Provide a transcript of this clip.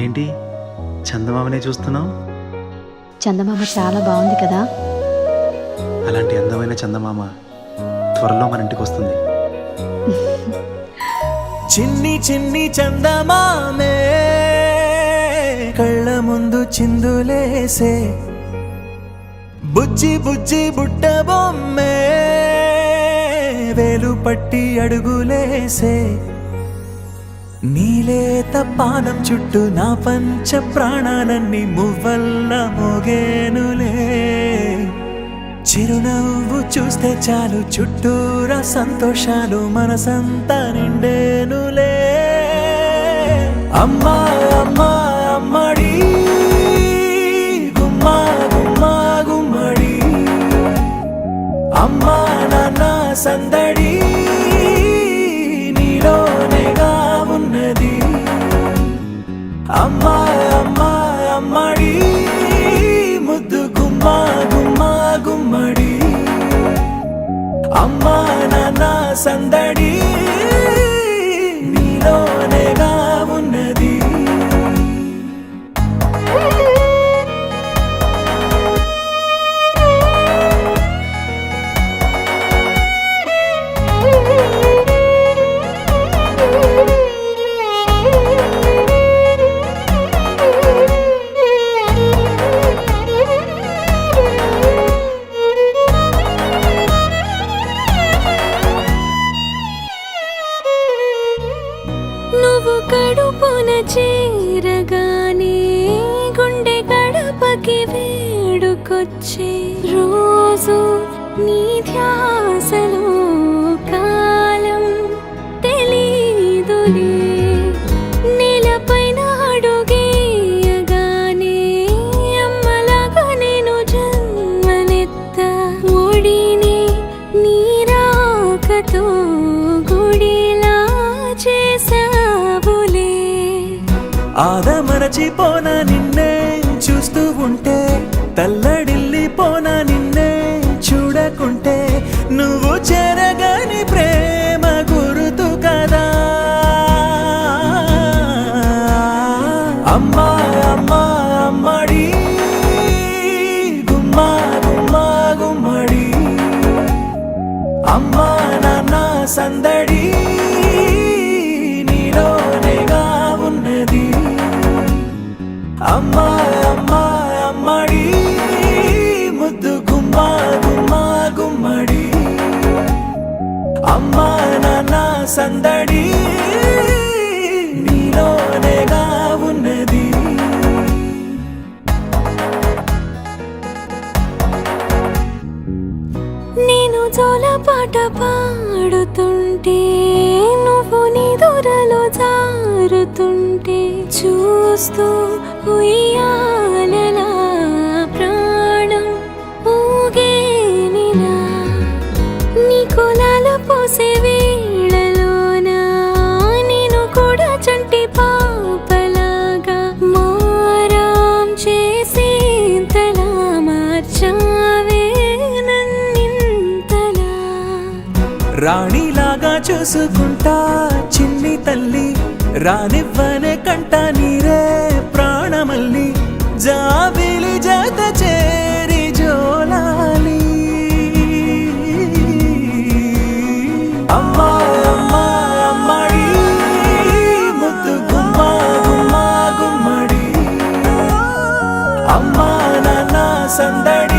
ఏంటి చందమామనే చూస్తున్నావు? చందమామ చాలా బాగుంది కదా. అలాంటి అందమైన చందమామ త్వరలో మన ఇంటికి వస్తుంది. చిన్ని చిన్ని చందమామే కళ్ళ ముందు చిందులేసే, బుజ్జి బుజ్జి బుట్ట బొమ్మే వేలు పట్టి అడుగులేసే, నీలేత పానం చుట్టూ నా పంచ ప్రాణాలన్నీ మువ్వల్ల మోగేనులే, చిరునవ్వు చూస్తే చాలు చుట్టూరా సంతోషాలు మనసంతా నిండేనులే. అమ్మా అమ్మా అమ్మడి గుమ్మా గుమ్మా గుమ్మడి, అమ్మా నాన్న సందడి నీలోనేగా ఉన్నది. అమ్మా అమ్మా అమ్మడి ముద్దు గుమ్మా గుమ్మా గుమ్మడి, అమ్మా నాన్న సందడి నీలోనేగా ఉన్నది. నువ్వు కడుపున చేరగానే గుండె గడపకి వేడుకొచ్చే, రోజు నీ ధ్యాసలో కాలం తెలీదులే. నేలపైన అడుగేయగానే అమ్మలాగా నేను జన్మనెత్త, ఒడిని నీ రాకతో గుడిలా చేసావులే. ఆదమరచిపోనా నిన్నే చూస్తూ ఉంటే, తల్లడిల్లిపోనా నిన్నే చూడకుంటే, నువ్వు చెరగని ప్రేమ గురుతు కదా. అమ్మా అమ్మా అమ్మడి గుమ్మా గుమ్మా గుమ్మడి, అమ్మా నాన్న సందడి నీలోనేగా ఉన్నది. అమ్మా అమ్మా అమ్మడి ముద్దు గుమ్మా గుమ్మా గుమ్మడి, అమ్మా నాన్న సందడి నీలోనేగా ఉన్నది. నేను జోలపాట పాడుతుంటే, నువ్వు నీ దూరలో జారుతుంటే, చూస్తూ ఉయ్యాలలా ప్రాణం ఊగేనిలా. నీ కులాల పోసే వేళలోన నేను కూడా చంటి పాపలాగా మారాం చేసేంతలా మార్చావే నన్నింతలా. రాణిలాగా చూసుకుంటా చిన్ని తల్లి, రానివ్వనే కంట నీరే ప్రాణమల్లి, జాబిలి జత చేరి జోలాలి. అమ్మా అమ్మా అమ్మడి ముద్దు గుమ్మా గుమ్మా గుమ్మడి, అమ్మా నాన్న సందడి